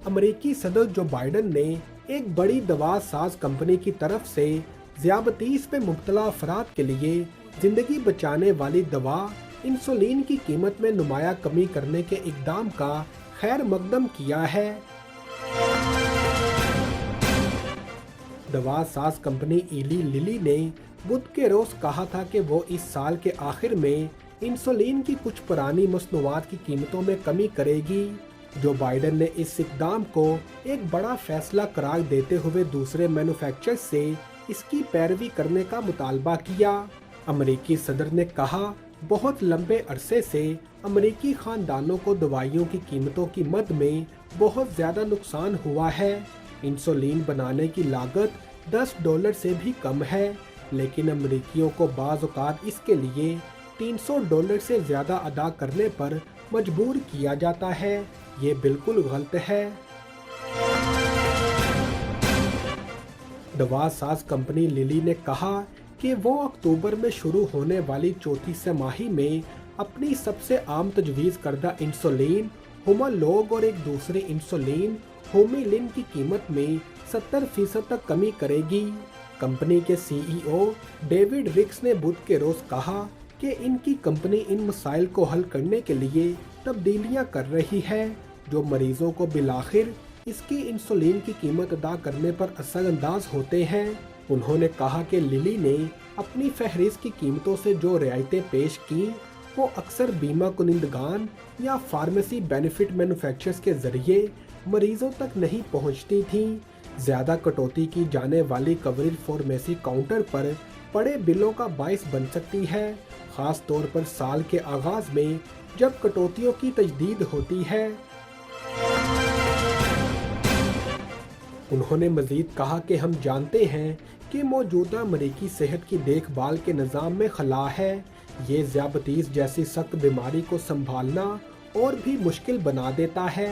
अमेरिकी सदर जो बाइडन ने एक बड़ी दवा साज कंपनी की तरफ से ज़ियाबतीस में मुब्तला अफराद के लिए जिंदगी बचाने वाली दवा इंसुलिन की कीमत में नुमाया कमी करने के इकदाम का खैर मकदम किया है। दवा साज कंपनी इली लिली ने बुध के रोज कहा था कि वो इस साल के आखिर में इंसुलिन की कुछ पुरानी मसनूआत की कीमतों में कमी करेगी। जो बाइडन ने इस इकदाम को एक बड़ा फैसला करार देते हुए दूसरे मैन्युफैक्चरर्स से इसकी पैरवी करने का मुतालबा किया। अमेरिकी सदर ने कहा, बहुत लंबे अरसे से अमेरिकी खानदानों को दवाइयों की कीमतों की मद में बहुत ज़्यादा नुकसान हुआ है। इंसुलिन बनाने की लागत $10 से भी कम है, लेकिन अमेरिकियों को बाज़ औक़ात इसके लिए $300 से ज़्यादा अदा करने पर मजबूर किया जाता है। ये बिल्कुल गलत है। दवा साज कंपनी लिली ने कहा कि वो अक्टूबर में शुरू होने वाली चौथी तिमाही में अपनी सबसे आम तजवीज़ करदा इंसुलिन हुमालोग और एक दूसरे इंसुलिन होमिलिन की कीमत में 70% तक कमी करेगी। कंपनी के सीईओ डेविड रिक्स ने बुध के रोज कहा कि इनकी कंपनी इन मसाइल को हल करने के लिए तब्दीलियां कर रही है जो मरीजों को बिलाखिर इसकी इंसुलिन की कीमत अदा करने पर असरअंदाज होते हैं। उन्होंने कहा कि लिली ने अपनी फहरिस्त की कीमतों से जो रियायतें पेश की वो अक्सर बीमा कुनिंदगान या फार्मेसी बेनिफिट मैन्युफैक्चरर्स के जरिए मरीजों तक नहीं पहुंचती थीं। ज़्यादा कटौती की जाने वाली कवरेज फार्मेसी काउंटर पर बड़े बिलों का बाइस बन सकती है, खास तौर पर साल के आगाज में जब कटौतियों की तजदीद होती है। उन्होंने मजीद कहा कि हम जानते हैं कि मौजूदा अमेरिकी सेहत की देखभाल के निज़ाम में खला है। ये ज़ियाबतीस जैसी सख्त बीमारी को संभालना और भी मुश्किल बना देता है।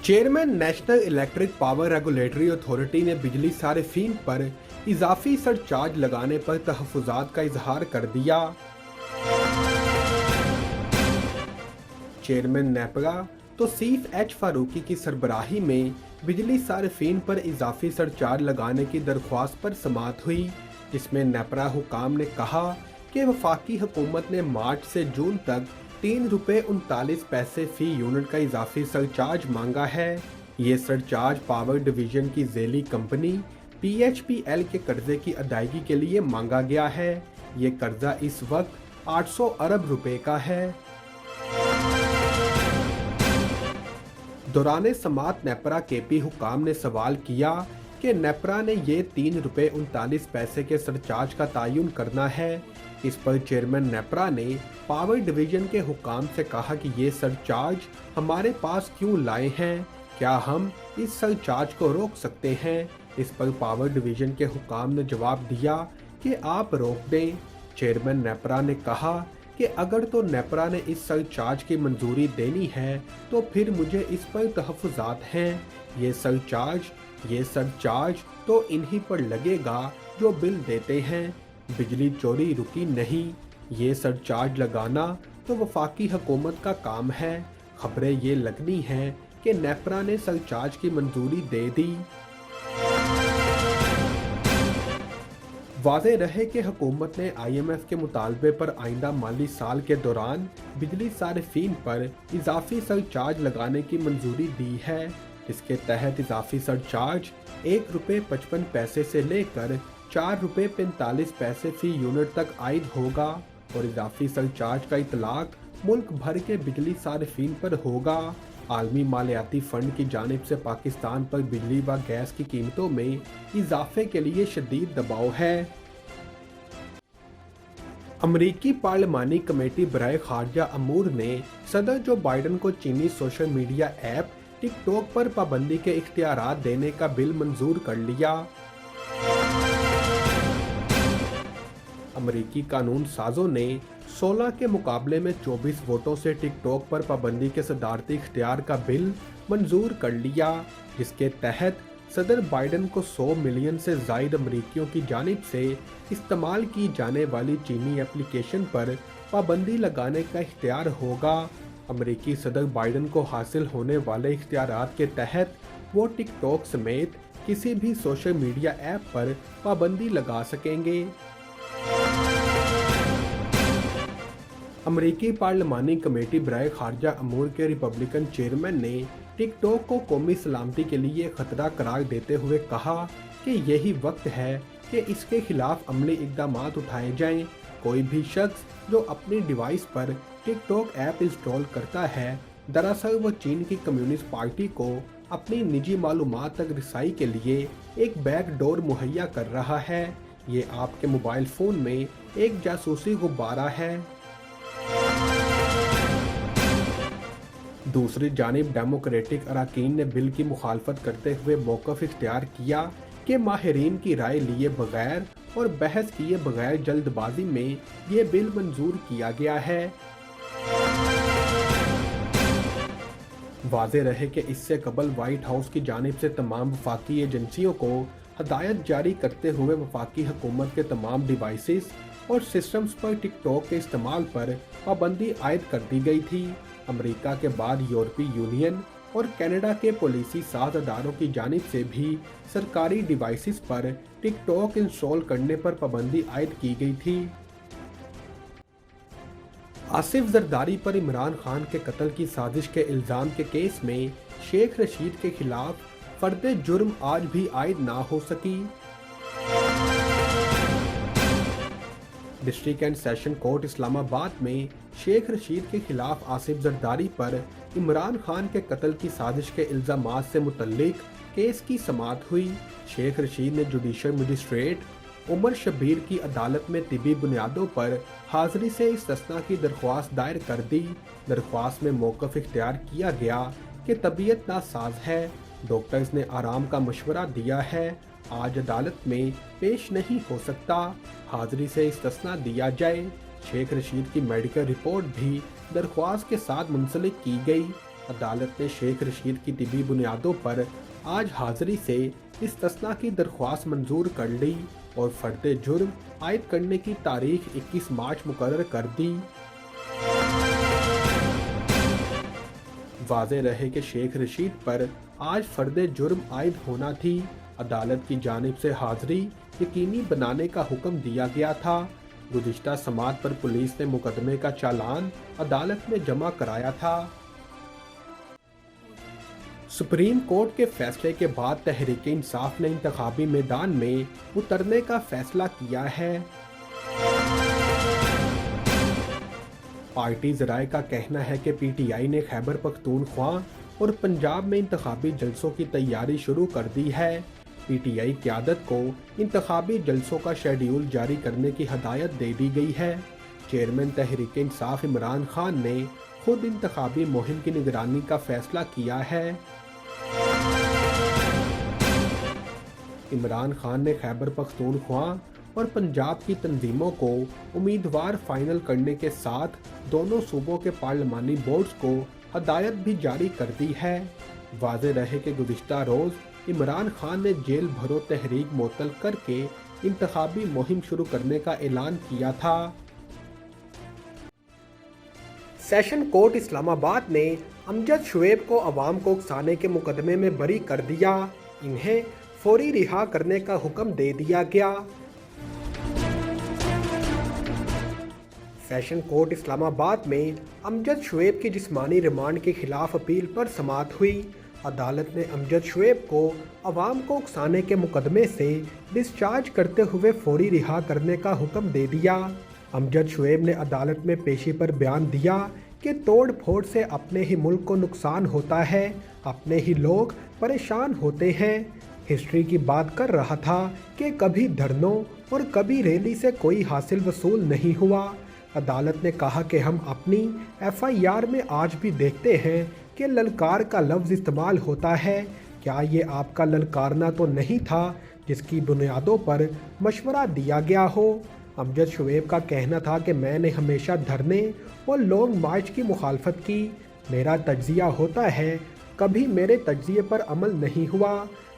Chairman national electric power regulatory authority ने बिजली सारिफीन पर इजाफी सरचार्ज लगाने पर तहफ़्फ़ुज़ात का इजहार कर दिया। चेयरमैन नेपरा तौसीफ एच फारूकी की सरबराही में बिजली सारिफीन पर इजाफी सरचार्ज लगाने की दरख्वास्त पर समाअत हुई, जिसमें नेपरा हुकाम ने कहा कि वफाकी हुकूमत ने मार्च से जून तक ₹3.39 फी यूनिट का इजाफी सरचार्ज मांगा है। ये सरचार्ज पावर डिवीजन की झेली कंपनी PHPL के कर्जे की अदायगी के लिए मांगा गया है। ये कर्जा इस वक्त 800 अरब रुपए का है। दौरान समात नेपरा केपी हुकाम ने सवाल किया कि नेपरा ने ये ₹3.39 के सरचार्ज का तयन करना है। इस पर चेयरमैन नेपरा ने पावर डिवीजन के हुकाम से कहा कि ये सरचार्ज हमारे पास क्यों लाए हैं, क्या हम इस सरचार्ज को रोक सकते हैं। इस पर पावर डिवीजन के हुकाम ने जवाब दिया कि आप रोक दें। चेयरमैन नेपरा ने कहा कि अगर तो नेपरा ने इस सरचार्ज की मंजूरी देनी है तो फिर मुझे इस पर तहफ़्फ़ुज़ात हैं। ये सरचार्ज तो इन्हीं पर लगेगा जो बिल देते हैं। बिजली चोरी रुकी नहीं, ये सरचार्ज लगाना तो वफाकी हुकूमत का काम है। खबरें ये लगनी हैं कि नेपरा ने सरचार्ज की मंजूरी दे दी। वाज़ेह रहे कि हुकूमत ने IMF के मुतालबे पर आइंदा माली साल के दौरान बिजली सारिफीन पर इजाफी सरचार्ज लगाने की मंजूरी दी है। इसके तहत इजाफी सरचार्ज ₹1.55 से लेकर ₹4.45 फी यूनिट तक आयद होगा और इजाफी सरचार्ज का इतलाक मुल्क भर के बिजली सारिफीन पर होगा। आलमी मालियाती फंड की जानिब से पाकिस्तान पर बिजली व गैस की कीमतों में इजाफे के लिए शदीद दबाव है। अमरीकी पार्लिमानी कमेटी बराए खारजा अमूर ने सदर जो बाइडन को चीनी सोशल मीडिया ऐप टिकटॉक पर पाबंदी के इख्तियारात देने का बिल मंजूर कर लिया। अमरीकी कानून साजों ने 16 के मुकाबले में 24 वोटों से टिकटॉक पर पाबंदी के सदारती इख्तियार का बिल मंजूर कर लिया, जिसके तहत सदर बाइडन को 100 मिलियन से ज़ायद अमरीकियों की जानिब से इस्तेमाल की जाने वाली चीनी एप्लीकेशन पर पाबंदी लगाने का इख्तियार होगा। अमरीकी सदर बाइडन को हासिल होने वाले इख्तियारात के तहत वो टिक टॉक समेत किसी भी सोशल मीडिया ऐप पर पाबंदी लगा सकेंगे। अमरीकी पार्लिमानी कमेटी बराए खारजा अमूर के रिपब्लिकन चेयरमैन ने टिक टॉक को कौमी सलामती के लिए खतरा करार देते हुए कहा कि यही वक्त है कि इसके खिलाफ अमली इकदाम उठाए जाएं। कोई भी शख्स जो अपनी डिवाइस पर टिक टॉक ऐप इंस्टॉल करता है, दरअसल वो चीन की कम्युनिस्ट पार्टी को अपनी निजी मालूमात तक रिसाई के लिए एक बैकडोर मुहैया कर रहा है। ये आपके मोबाइल फ़ोन में एक जासूसी गुब्बारा है। दूसरी जानिब डेमोक्रेटिक अरकान ने बिल की मुखालफत करते हुए मौक़िफ़ इख्तियार किया कि माहिरीन की राय लिए बगैर और बहस किए बगैर जल्दबाजी में ये बिल मंजूर किया गया है। वाज़े रहे कि इससे कबल वाइट हाउस की जानिब से तमाम वफाकी एजेंसियों को हदायत जारी करते हुए वफाकी हुकूमत के तमाम डिवाइसेस और सिस्टम्स पर टिक टॉक के इस्तेमाल पर पाबंदी आयद कर दी गई थी। अमेरिका के बाद यूरोपीय यूनियन और कनाडा के पॉलिसी साज अदारों की जानिब से भी सरकारी डिवाइसेस पर टिक टॉक इंस्टॉल करने पर पाबंदी आयद की गई थी। आसिफ जरदारी पर इमरान खान के कत्ल की साजिश के इल्ज़ाम के केस में शेख रशीद के खिलाफ फर्द जुर्म आज भी आयद ना हो सकी। District and session court Islamabad में शेख रशीद के खिलाफ आसिफ जरदारी पर इमरान खान के कत्ल की साजिश के इल्ज़ामात से मुतल्लिक केस की समाअत हुई। शेख रशीद ने जुडिशल मजिस्ट्रेट उमर शब्बीर की अदालत में तिबी बुनियादों पर हाजिरी से इस्तिस्ना की दरख्वास्त दायर कर दी। दरख्वास्त में मौक़िफ़ इख्तियार किया गया कि तबीयत नासाज है, डॉक्टर्स ने आराम का मशवरा दिया है, आज अदालत में पेश नहीं हो सकता, हाजिरी से इस्तिस्ना दिया जाए। शेख रशीद की मेडिकल रिपोर्ट भी दरख्वास्त के साथ मुंसलिक की गई। अदालत ने शेख रशीद की तिबी बुनियादों पर आज हाजिरी से इस्तिस्ना की दरख्वास्त मंजूर कर ली और फर्द जुर्म आयद करने की तारीख 21 मार्च मुकर्रर कर दी। वाज़े रहे कि शेख रशीद पर आज फर्द जुर्म आयद होना थी। अदालत की जानिब से हाजिरी यकीनी बनाने का हुक्म दिया गया था। गुज़िश्ता समाअत पर पुलिस ने मुकदमे का चालान अदालत में जमा कराया था। सुप्रीम कोर्ट के फैसले के बाद तहरीक इंसाफ ने इंतखाबी मैदान में उतरने का फैसला किया है। पार्टी ज़राए का कहना है कि पीटीआई ने खैबर पख्तूनख्वा और पंजाब में इंतखाबी जलसों की तैयारी शुरू कर दी है। पीटीआई क़यादत को इंतखाबी जलसों का शेड्यूल जारी करने की हदायत दे दी गई है। चेयरमैन तहरीक इंसाफ इमरान खान ने खुद इंतखाबी मुहिम की निगरानी का फैसला किया है। इमरान खान ने खैबर पख्तूनख्वा और पंजाब की तंजीमों को उम्मीदवार फाइनल करने के साथ दोनों सूबों के पार्लिमानी बोर्ड्स को हदायत भी जारी कर दी है। वाज़े रहे कि गुज़िश्ता रोज़ इमरान खान ने जेल भरो तहरीक मुअत्तल करके इंतखाबी मुहिम शुरू करने का ऐलान किया था। सेशन कोर्ट इस्लामाबाद ने अमजद शुएब को अवाम को उकसाने के मुकदमे में बरी कर दिया। इन्हें फौरी रिहा करने का हुक्म दे दिया गया। सेशन कोर्ट इस्लामाबाद में अमजद शुएब की जिस्मानी रिमांड के खिलाफ अपील पर समाअत हुई। अदालत ने अमजद शुएब को अवाम को उकसाने के मुकदमे से डिस्चार्ज करते हुए फौरी रिहा करने का हुक्म दे दिया। अमजद शुएब ने अदालत में पेशी पर बयान दिया कि तोड़ फोड़ से अपने ही मुल्क को नुकसान होता है, अपने ही लोग परेशान होते हैं। हिस्ट्री की बात कर रहा था कि कभी धरनों और कभी रैली से कोई हासिल वसूल नहीं हुआ। अदालत ने कहा कि हम अपनी एफआईआर में आज भी देखते हैं कि ललकार का लफ्ज़ इस्तेमाल होता है। क्या ये आपका ललकारना तो नहीं था जिसकी बुनियादों पर मशवरा दिया गया हो? अमजद शुएब का कहना था कि मैंने हमेशा धरने और लॉन्ग मार्च की मुखालफत की। मेरा तज्जिया होता है, कभी मेरे तज्जिए पर अमल नहीं हुआ।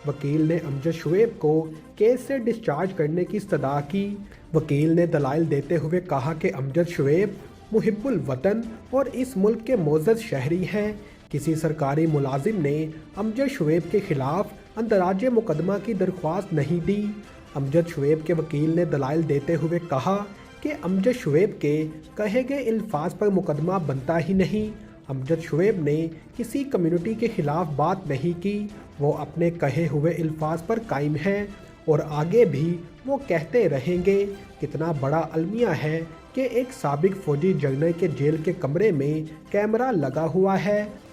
वकील ने अमजद शुएब को केस से डिस्चार्ज करने की इस्तदा की। वकील ने दलाइल देते हुए कहा कि अमजद शुएब मुहिब्बुल वतन और इस मुल्क के मोअज़्ज़ज़ शहरी हैं। किसी सरकारी मुलाजिम ने अमजद शुएब के खिलाफ अंदराज मुकदमा की दरख्वास्त नहीं दी। अमजद शुएब के वकील ने दलाइल देते हुए कहा कि अमजद शुएब के कहे गए अल्फाज पर मुकदमा बनता ही नहीं। अमजद शुएब ने किसी कम्युनिटी के खिलाफ बात नहीं की, वो अपने कहे हुए अल्फाज पर कायम हैं और आगे भी वो कहते रहेंगे। कितना बड़ा अलमिया है कि एक साबिक फौजी जनरल के जेल के कमरे में कैमरा लगा हुआ है।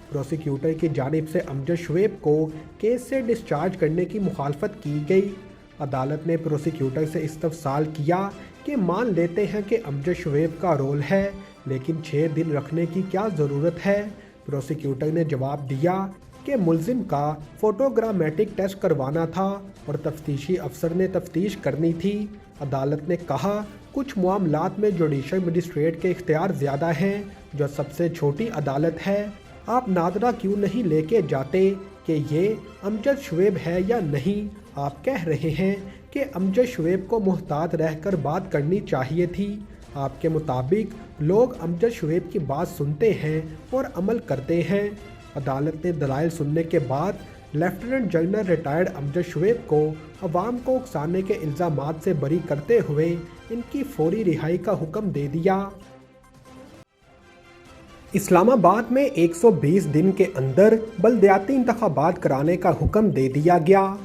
प्रोसिक्यूटर की जानिब से अमजद शुएब को केस से डिस्चार्ज करने की मुखालफत की गई। अदालत ने प्रोसिक्यूटर से इस्तफसाल किया कि मान लेते हैं कि अमजद शुएब का रोल है, लेकिन 6 दिन रखने की क्या ज़रूरत है। प्रोसिक्यूटर ने जवाब दिया कि मुल्जिम का फोटोग्रामेटिक टेस्ट करवाना था और तफ्तीशी अफसर ने तफ्तीश करनी थी। अदालत ने कहा कुछ मामलात में जुडिशल मजिस्ट्रेट के इख्तियार ज़्यादा हैं, जो सबसे छोटी अदालत है। आप नादरा क्यों नहीं लेके जाते कि ये अमजद शुएब है या नहीं। आप कह रहे हैं कि अमजद शुएब को मुहतात रहकर बात करनी चाहिए थी। आपके मुताबिक लोग अमजद शुएब की बात सुनते हैं और अमल करते हैं। अदालत ने दलाइल सुनने के बाद lieutenant general retired Amjad Shoaib को अवाम को उकसाने के इल्ज़ामात से बरी करते हुए इनकी फौरी रिहाई का हुक्म दे दिया। इस्लामाबाद में 120 दिन के अंदर बल्दियाती इंतखाबात कराने का हुक्म दे दिया गया।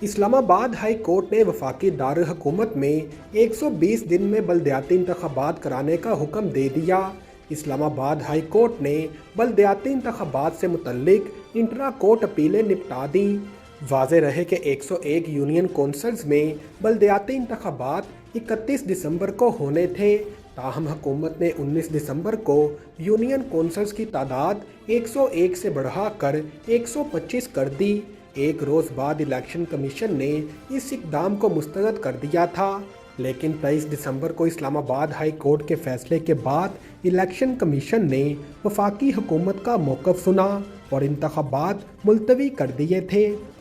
इस्लामाबाद हाई कोर्ट ने वफाकी दारुल हुकूमत में 120 दिन में बल्दियाती इंतखाबात कराने का हुक्म दे दिया। इस्लामाबाद हाई कोर्ट ने बल्दियाती इंतखाबात से मुतल्लिक इंट्रा कोर्ट अपीलें निपटा दी। वाज़े रहे कि 101 यूनियन कौंसल्स में बल्दियाती इंतखाबात 31 दिसंबर को होने थे। ताहम हुकूमत ने 19 दिसंबर को यूनियन कौंसल्स की तादाद 101 से बढ़ाकर 125 कर दी। एक रोज़ बाद इलेक्शन कमीशन ने इस इक़दाम को मुस्तरद कर दिया था, लेकिन 23 दिसंबर को इस्लामाबाद हाई कोर्ट के फैसले के बाद इलेक्शन कमीशन ने वफाकी हुकूमत का मौक़िफ़ सुना और इंतखाबात मुलतवी कर दिए थे।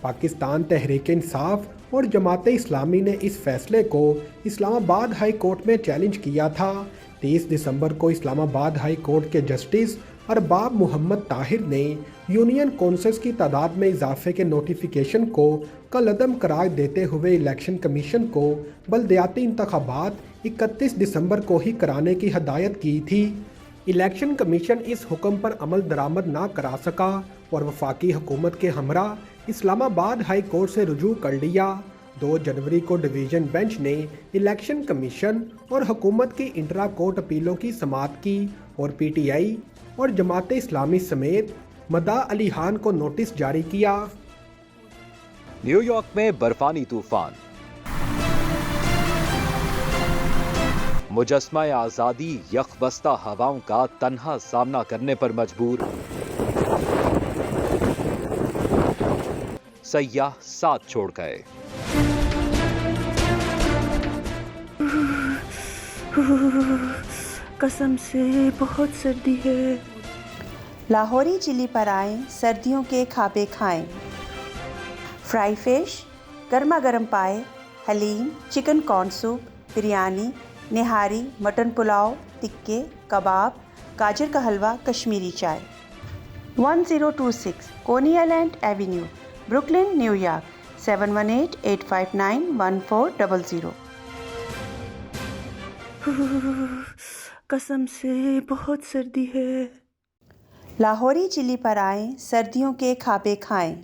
पाकिस्तान तहरीक इंसाफ और जमात इस्लामी ने इस फैसले को इस्लामाबाद हाई कोर्ट में चैलेंज किया था। 30 दिसंबर को इस्लामाबाद हाई कोर्ट के जस्टिस अरबाब मोहम्मद ताहिर ने यूनियन कौंसल्स की तादाद में इजाफे के नोटिफिकेशन को कलअदम करार देते हुए इलेक्शन कमीशन को बल्दियाती इंतखाबात 31 दिसंबर को ही कराने की हदायत की थी। इलेक्शन कमीशन इस हुक्म पर अमल दरामद ना करा सका और वफाकी हुकूमत के हमरा इस्लामाबाद हाई कोर्ट से रुजू कर लिया। 2 जनवरी को डिवीज़न बेंच ने इलेक्शन कमीशन और हुकूमत की इंट्रा कोर्ट अपीलों की समाअत की और PTI और जमात इस्लामी समेत मदा अली खान को नोटिस जारी किया। न्यूयॉर्क में बर्फानी तूफान, मुजस्मा आज़ादी यकबस्ता हवाओं का तन्हा सामना करने पर मजबूर, सयाह साथ छोड़ गए। कसम से बहुत सर्दी है। लाहौरी चिली पर आएं, सर्दियों के खाबे खाएं। फ्राई फिश, गर्मा गर्म पाए, हलीम, चिकन कॉर्न सूप, बिरयानी, निहारी, मटन पुलाव, टिक्के, कबाब, गाजर का हलवा, कश्मीरी चाय। 1026 कोनी आइलैंड एवेन्यू, ब्रुकलिन, न्यूयॉर्क 7188591400। कसम से बहुत सर्दी है। लाहौरी चिली पर आएं, सर्दियों के खाबे खाएं।